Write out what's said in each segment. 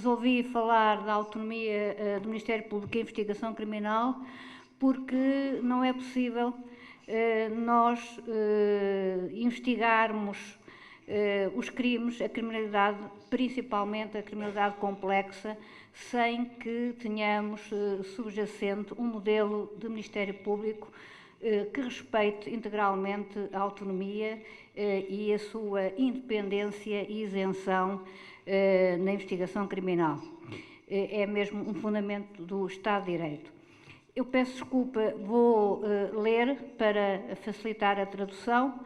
resolvi falar da autonomia do Ministério Público e Investigação Criminal porque não é possível nós investigarmos os crimes, a criminalidade, principalmente a criminalidade complexa, sem que tenhamos subjacente um modelo de Ministério Público que respeite integralmente a autonomia e a sua independência e isenção na investigação criminal. É mesmo um fundamento do Estado de Direito. Eu peço desculpa, vou ler para facilitar a tradução.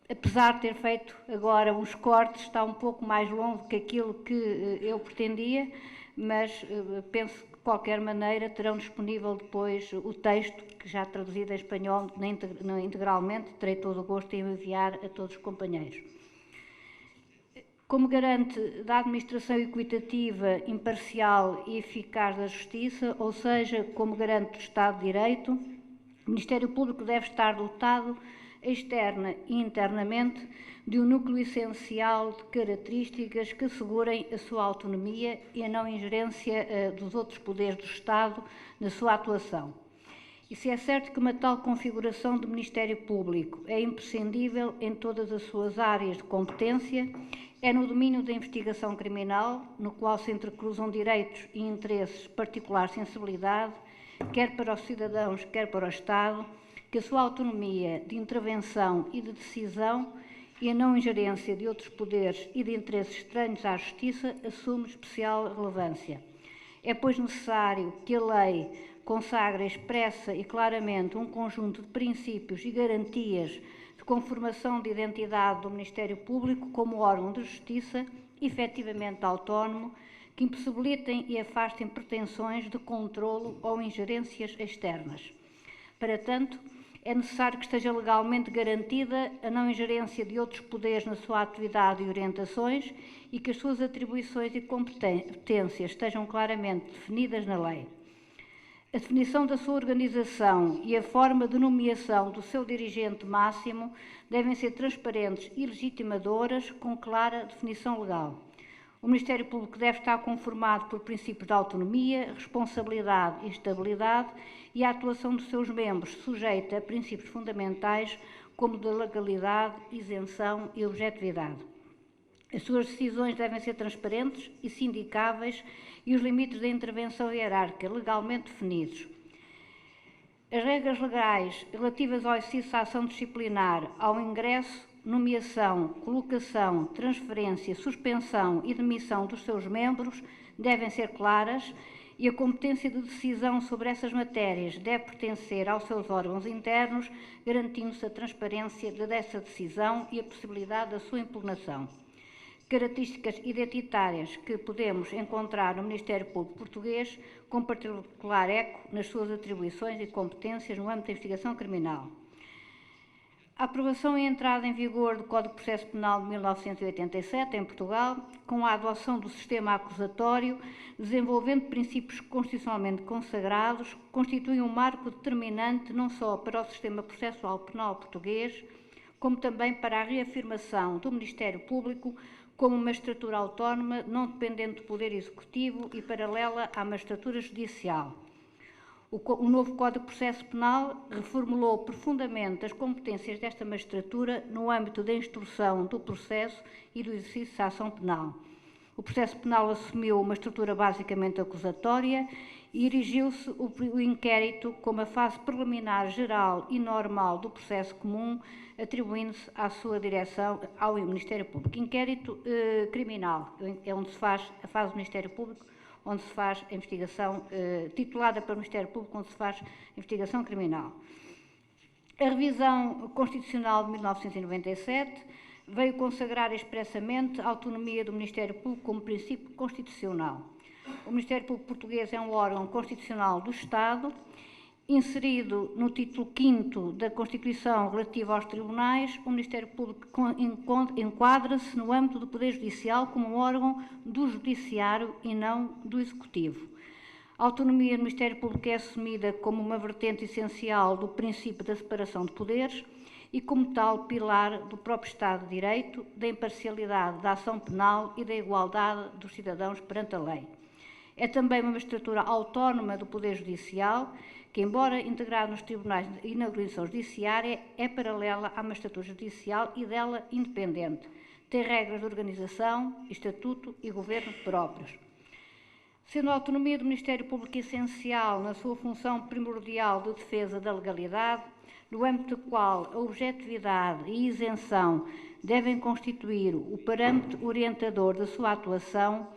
Apesar de ter feito agora uns cortes, está um pouco mais longo que aquilo que eu pretendia, mas penso que, de qualquer maneira, terão disponível depois o texto, que já traduzido em espanhol integralmente, terei todo o gosto em enviar a todos os companheiros. Como garante da administração equitativa, imparcial e eficaz da Justiça, ou seja, como garante do Estado de Direito, o Ministério Público deve estar dotado, externa e internamente, de um núcleo essencial de características que assegurem a sua autonomia e a não ingerência dos outros poderes do Estado na sua atuação. E se é certo que uma tal configuração do Ministério Público é imprescindível em todas as suas áreas de competência, é no domínio da investigação criminal, no qual se entrecruzam direitos e interesses de particular sensibilidade, quer para os cidadãos, quer para o Estado, que a sua autonomia de intervenção e de decisão e a não ingerência de outros poderes e de interesses estranhos à Justiça assume especial relevância. É, pois, necessário que a lei consagre expressa e claramente um conjunto de princípios e garantias de conformação de identidade do Ministério Público como órgão de justiça efetivamente autónomo, que impossibilitem e afastem pretensões de controlo ou ingerências externas. Para tanto, é necessário que esteja legalmente garantida a não ingerência de outros poderes na sua atividade e orientações e que as suas atribuições e competências estejam claramente definidas na lei. A definição da sua organização e a forma de nomeação do seu dirigente máximo devem ser transparentes e legitimadoras, com clara definição legal. O Ministério Público deve estar conformado por princípios de autonomia, responsabilidade e estabilidade e a atuação dos seus membros sujeita a princípios fundamentais como de legalidade, isenção e objetividade. As suas decisões devem ser transparentes e sindicáveis e os limites da intervenção hierárquica legalmente definidos. As regras legais relativas ao exercício da ação disciplinar, ao ingresso, nomeação, colocação, transferência, suspensão e demissão dos seus membros devem ser claras e a competência de decisão sobre essas matérias deve pertencer aos seus órgãos internos, garantindo-se a transparência dessa decisão e a possibilidade da sua impugnação. Características identitárias que podemos encontrar no Ministério Público Português, com particular eco nas suas atribuições e competências no âmbito da investigação criminal. A aprovação e entrada em vigor do Código de Processo Penal de 1987, em Portugal, com a adoção do sistema acusatório, desenvolvendo princípios constitucionalmente consagrados, constitui um marco determinante não só para o sistema processual penal português, como também para a reafirmação do Ministério Público como uma magistratura autónoma, não dependente do Poder Executivo e paralela à magistratura judicial. O novo Código de Processo Penal reformulou profundamente as competências desta magistratura no âmbito da instrução do processo e do exercício da ação penal. O processo penal assumiu uma estrutura basicamente acusatória e erigiu-se o inquérito como a fase preliminar geral e normal do processo comum, atribuindo-se à sua direção ao Ministério Público. Inquérito criminal, é onde se faz a fase do Ministério Público, onde se faz a investigação, titulada pelo Ministério Público, onde se faz a investigação criminal. A revisão constitucional de 1997 veio consagrar expressamente a autonomia do Ministério Público como princípio constitucional. O Ministério Público Português é um órgão constitucional do Estado, inserido no título 5º da Constituição relativa aos tribunais. O Ministério Público enquadra-se no âmbito do Poder Judicial como um órgão do Judiciário e não do Executivo. A autonomia do Ministério Público é assumida como uma vertente essencial do princípio da separação de poderes e, como tal, pilar do próprio Estado de Direito, da imparcialidade da ação penal e da igualdade dos cidadãos perante a lei. É também uma magistratura autónoma do Poder Judicial, que, embora integrada nos tribunais e na organização judiciária, é paralela à magistratura judicial e dela independente. Tem regras de organização, estatuto e governo próprios. Sendo a autonomia do Ministério Público essencial na sua função primordial de defesa da legalidade, no âmbito do qual a objetividade e isenção devem constituir o parâmetro orientador da sua atuação,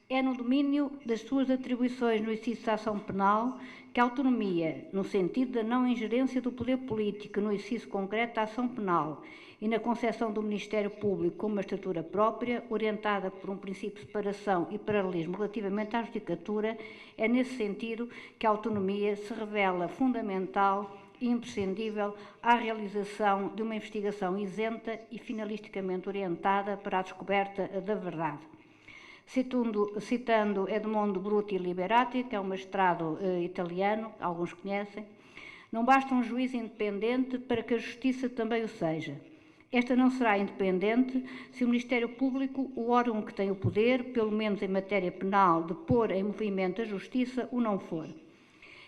é no domínio das suas atribuições no exercício da ação penal que a autonomia, no sentido da não ingerência do poder político no exercício concreto da ação penal e na concepção do Ministério Público como uma estrutura própria, orientada por um princípio de separação e paralelismo relativamente à judicatura, é nesse sentido que a autonomia se revela fundamental e imprescindível à realização de uma investigação isenta e finalisticamente orientada para a descoberta da verdade. Citando Edmondo Bruti Liberati, que é um magistrado italiano, alguns conhecem, não basta um juiz independente para que a justiça também o seja. Esta não será independente se o Ministério Público, o órgão que tem o poder, pelo menos em matéria penal, de pôr em movimento a justiça, o não for.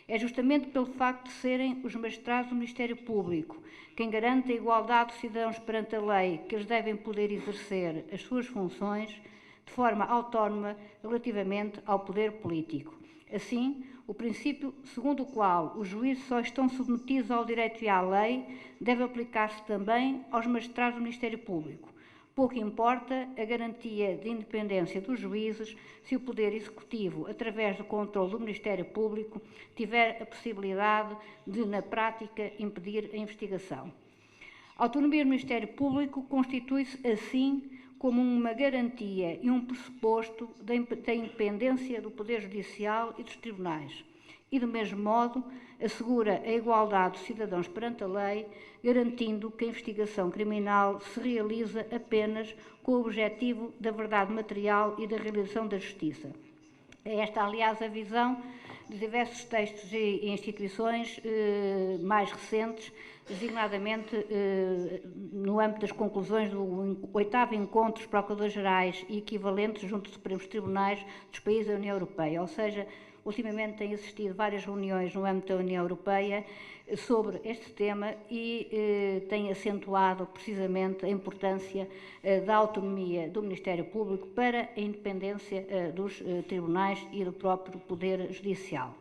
É justamente pelo facto de serem os magistrados do Ministério Público quem garante a igualdade dos cidadãos perante a lei que eles devem poder exercer as suas funções de forma autónoma relativamente ao poder político. Assim, o princípio segundo o qual os juízes só estão submetidos ao direito e à lei deve aplicar-se também aos magistrados do Ministério Público. Pouco importa a garantia de independência dos juízes se o Poder Executivo, através do controle do Ministério Público, tiver a possibilidade de, na prática, impedir a investigação. A autonomia do Ministério Público constitui-se, assim, como uma garantia e um pressuposto da independência do Poder Judicial e dos tribunais. E, do mesmo modo, assegura a igualdade dos cidadãos perante a lei, garantindo que a investigação criminal se realiza apenas com o objetivo da verdade material e da realização da justiça. É esta, aliás, a visão de diversos textos e instituições mais recentes, designadamente no âmbito das conclusões do 8º Encontro dos Procuradores-Gerais e equivalentes junto dos Supremos Tribunais dos países da União Europeia, ou seja, ultimamente têm assistido várias reuniões no âmbito da União Europeia sobre este tema e têm acentuado precisamente a importância da autonomia do Ministério Público para a independência dos tribunais e do próprio Poder Judicial.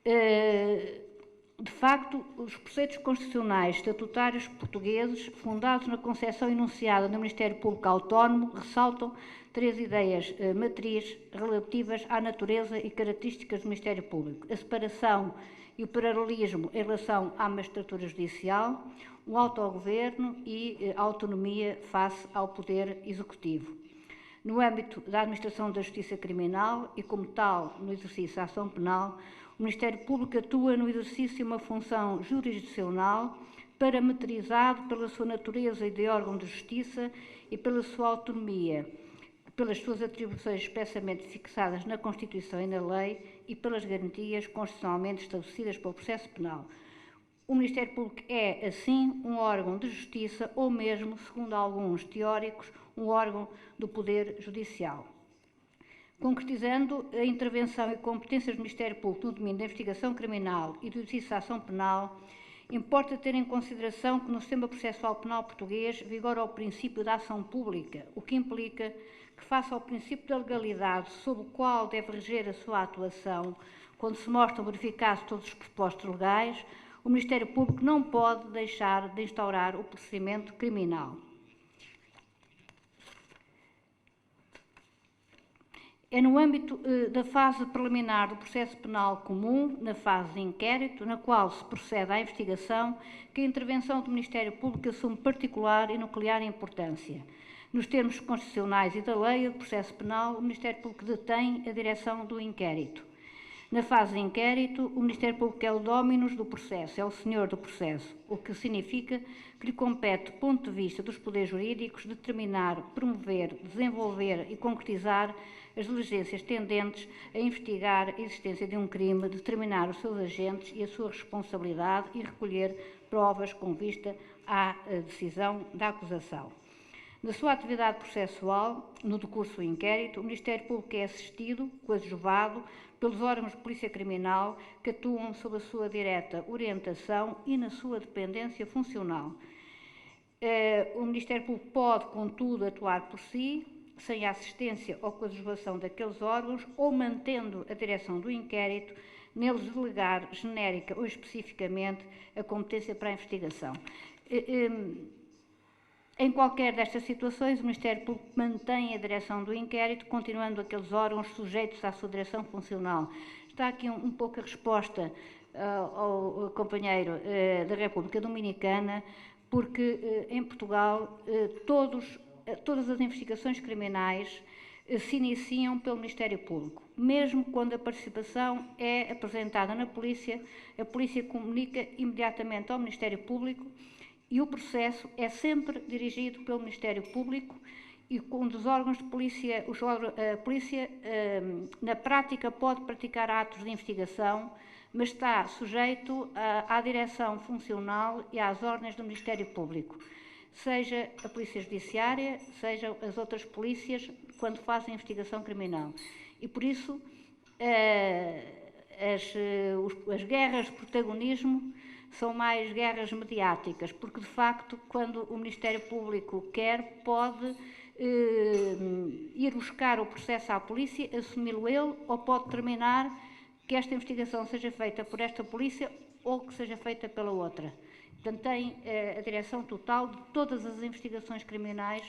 De facto, os preceitos constitucionais estatutários portugueses, fundados na concepção enunciada no Ministério Público Autónomo, ressaltam 3 ideias matrizes relativas à natureza e características do Ministério Público: a separação e o paralelismo em relação à magistratura judicial, o autogoverno e a autonomia face ao Poder Executivo. No âmbito da administração da justiça criminal e, como tal, no exercício da ação penal, o Ministério Público atua no exercício de uma função jurisdicional parametrizado pela sua natureza de órgão de justiça e pela sua autonomia, pelas suas atribuições expressamente fixadas na Constituição e na lei e pelas garantias constitucionalmente estabelecidas pelo processo penal. O Ministério Público é, assim, um órgão de justiça ou mesmo, segundo alguns teóricos, um órgão do Poder Judicial. Concretizando a intervenção e competências do Ministério Público no domínio da investigação criminal e do exercício da ação penal, importa ter em consideração que no sistema processual penal português vigora o princípio da ação pública, o que implica que, face ao princípio da legalidade sob o qual deve reger a sua atuação, quando se mostram verificados todos os pressupostos legais, o Ministério Público não pode deixar de instaurar o procedimento criminal. É no âmbito da fase preliminar do processo penal comum, na fase de inquérito, na qual se procede à investigação, que a intervenção do Ministério Público assume particular e nuclear importância. Nos termos constitucionais e da lei do processo penal, o Ministério Público detém a direção do inquérito. Na fase de inquérito, o Ministério Público é o dominus do processo, é o senhor do processo, o que significa que lhe compete, do ponto de vista dos poderes jurídicos, determinar, promover, desenvolver e concretizar as diligências tendentes a investigar a existência de um crime, determinar os seus agentes e a sua responsabilidade e recolher provas com vista à decisão da acusação. Na sua atividade processual, no decurso do inquérito, o Ministério Público é assistido, coadjuvado, pelos órgãos de polícia criminal que atuam sob a sua direta orientação e na sua dependência funcional. O Ministério Público pode, contudo, atuar por si, sem a assistência ou coadjuvação daqueles órgãos, ou mantendo a direção do inquérito, neles delegar genérica ou especificamente a competência para a investigação. Em qualquer destas situações, o Ministério Público mantém a direção do inquérito, continuando aqueles órgãos sujeitos à sua direção funcional. Está aqui um pouco a resposta ao companheiro da República Dominicana, porque em Portugal todas as investigações criminais se iniciam pelo Ministério Público. Mesmo quando a participação é apresentada na polícia, a polícia comunica imediatamente ao Ministério Público e o processo é sempre dirigido pelo Ministério Público e quando os órgãos de polícia, a polícia na prática pode praticar atos de investigação, mas está sujeito à direção funcional e às ordens do Ministério Público, seja a Polícia Judiciária, seja as outras polícias, quando fazem investigação criminal. E por isso as guerras de protagonismo são mais guerras mediáticas, porque de facto, quando o Ministério Público quer, pode ir buscar o processo à polícia, assumi-lo ele, ou pode determinar que esta investigação seja feita por esta polícia ou que seja feita pela outra. Portanto, tem a direção total de todas as investigações criminais.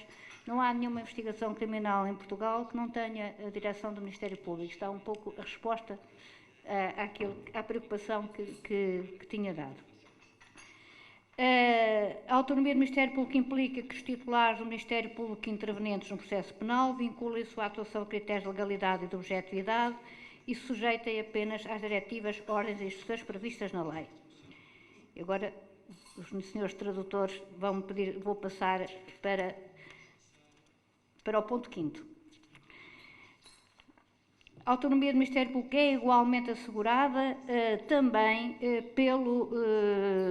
Não há nenhuma investigação criminal em Portugal que não tenha a direção do Ministério Público. Está um pouco a resposta à preocupação que tinha dado. A autonomia do Ministério Público implica que os titulares do Ministério Público intervenientes no processo penal vinculem a sua atuação a critérios de legalidade e de objetividade e se sujeitem apenas às diretivas, ordens e instruções previstas na lei. E agora, os senhores tradutores vão pedir, vou passar para o ponto 5º. A autonomia do Ministério Público é igualmente assegurada também pelo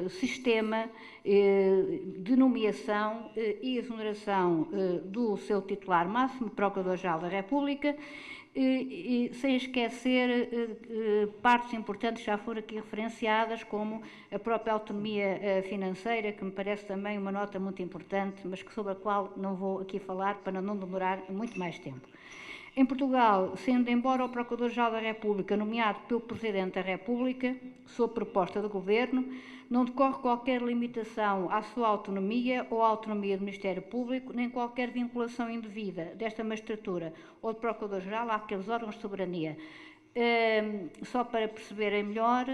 sistema de nomeação e exoneração do seu titular máximo, Procurador-Geral da República, sem esquecer partes importantes que já foram aqui referenciadas, como a própria autonomia financeira, que me parece também uma nota muito importante, mas sobre a qual não vou aqui falar para não demorar muito mais tempo. Em Portugal, sendo embora o Procurador-Geral da República nomeado pelo Presidente da República, sob proposta do Governo, não decorre qualquer limitação à sua autonomia ou à autonomia do Ministério Público, nem qualquer vinculação indevida desta magistratura ou do Procurador-Geral àqueles órgãos de soberania. Só para perceberem melhor,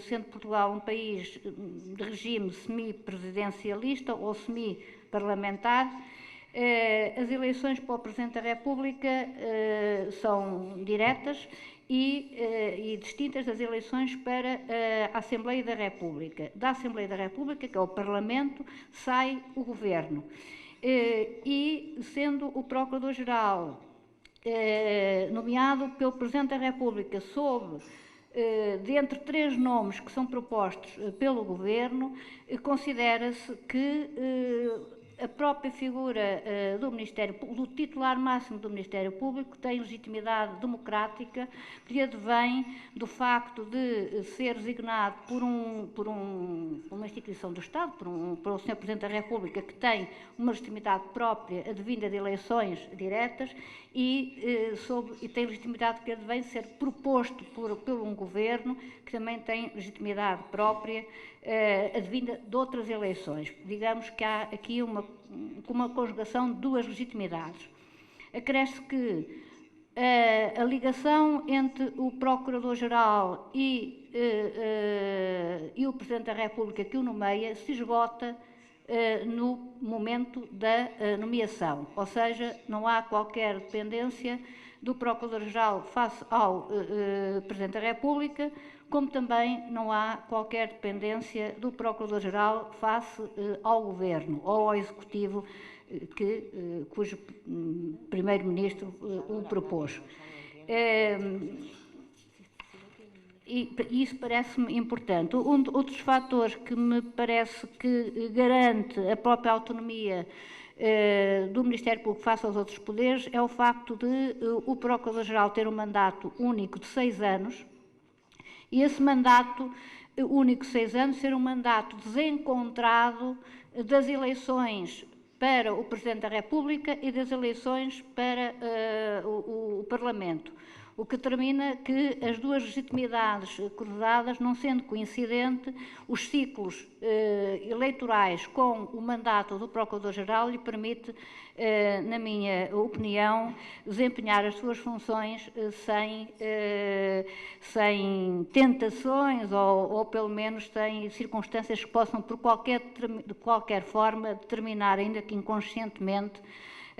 sendo Portugal um país de regime semi-presidencialista ou semi-parlamentar, as eleições para o Presidente da República são diretas e distintas das eleições para a Assembleia da República. Da Assembleia da República, que é o Parlamento, sai o Governo. E sendo o Procurador-Geral nomeado pelo Presidente da República sob dentre 3 nomes que são propostos pelo Governo, considera-se que a própria figura do titular máximo do Ministério Público tem legitimidade democrática que advém do facto de ser designado por uma instituição do Estado, pelo Sr. Presidente da República, que tem uma legitimidade própria advinda de eleições diretas e tem legitimidade que advém de ser proposto por um Governo que também tem legitimidade própria advinda de outras eleições. Digamos que há aqui uma conjugação de 2 legitimidades. Acresce que a ligação entre o Procurador-Geral e o Presidente da República que o nomeia se esgota no momento da nomeação, ou seja, não há qualquer dependência do Procurador-Geral face ao Presidente da República, como também não há qualquer dependência do Procurador-Geral face ao Governo ou ao Executivo cujo Primeiro-Ministro o propôs. E isso parece-me importante. Um dos fatores que me parece que garante a própria autonomia do Ministério Público face aos outros poderes é o facto de o Procurador-Geral ter um mandato único de 6 anos, e esse mandato único de 6 anos ser um mandato desencontrado das eleições para o Presidente da República e das eleições para o Parlamento, o que determina que as duas legitimidades cruzadas, não sendo coincidente, os ciclos eleitorais com o mandato do Procurador-Geral lhe permite, na minha opinião, desempenhar as suas funções sem tentações ou pelo menos sem circunstâncias que possam, de qualquer forma, determinar, ainda que inconscientemente,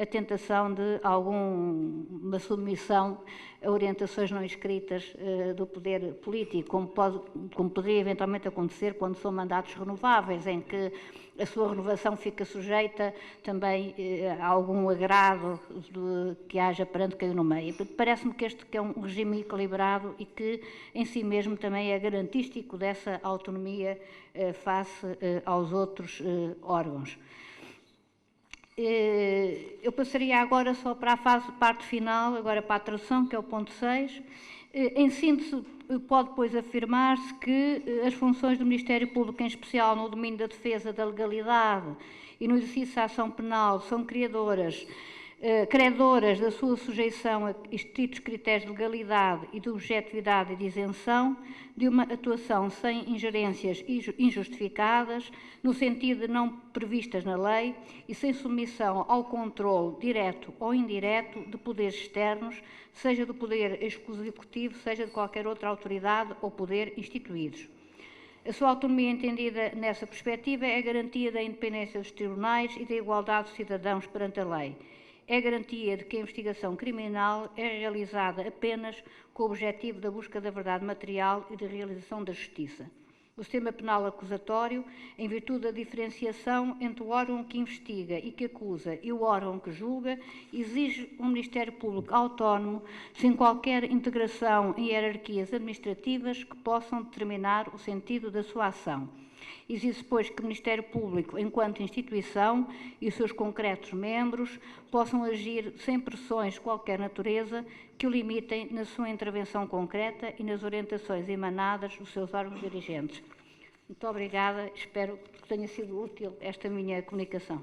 a tentação de alguma submissão a orientações não escritas do poder político, como poderia eventualmente acontecer quando são mandatos renováveis, em que a sua renovação fica sujeita também a algum agrado que haja perante quem no meio. Parece-me que este é um regime equilibrado e que em si mesmo também é garantístico dessa autonomia face aos outros órgãos. Eu passaria agora só para a parte final, agora para a tradução, que é o ponto 6. Em síntese, pode, pois, afirmar-se que as funções do Ministério Público, em especial no domínio da defesa da legalidade e no exercício da ação penal, são credoras da sua sujeição a estritos critérios de legalidade e de objetividade e de isenção, de uma atuação sem ingerências injustificadas, no sentido de não previstas na lei, e sem submissão ao controle direto ou indireto de poderes externos, seja do poder executivo, seja de qualquer outra autoridade ou poder instituídos. A sua autonomia entendida nessa perspectiva é a garantia da independência dos tribunais e da igualdade dos cidadãos perante a lei. É a garantia de que a investigação criminal é realizada apenas com o objetivo da busca da verdade material e da realização da justiça. O sistema penal acusatório, em virtude da diferenciação entre o órgão que investiga e que acusa e o órgão que julga, exige um Ministério Público autónomo, sem qualquer integração em hierarquias administrativas que possam determinar o sentido da sua ação. Exige, pois, que o Ministério Público, enquanto instituição, e os seus concretos membros possam agir sem pressões de qualquer natureza que o limitem na sua intervenção concreta e nas orientações emanadas dos seus órgãos dirigentes. Muito obrigada, espero que tenha sido útil esta minha comunicação.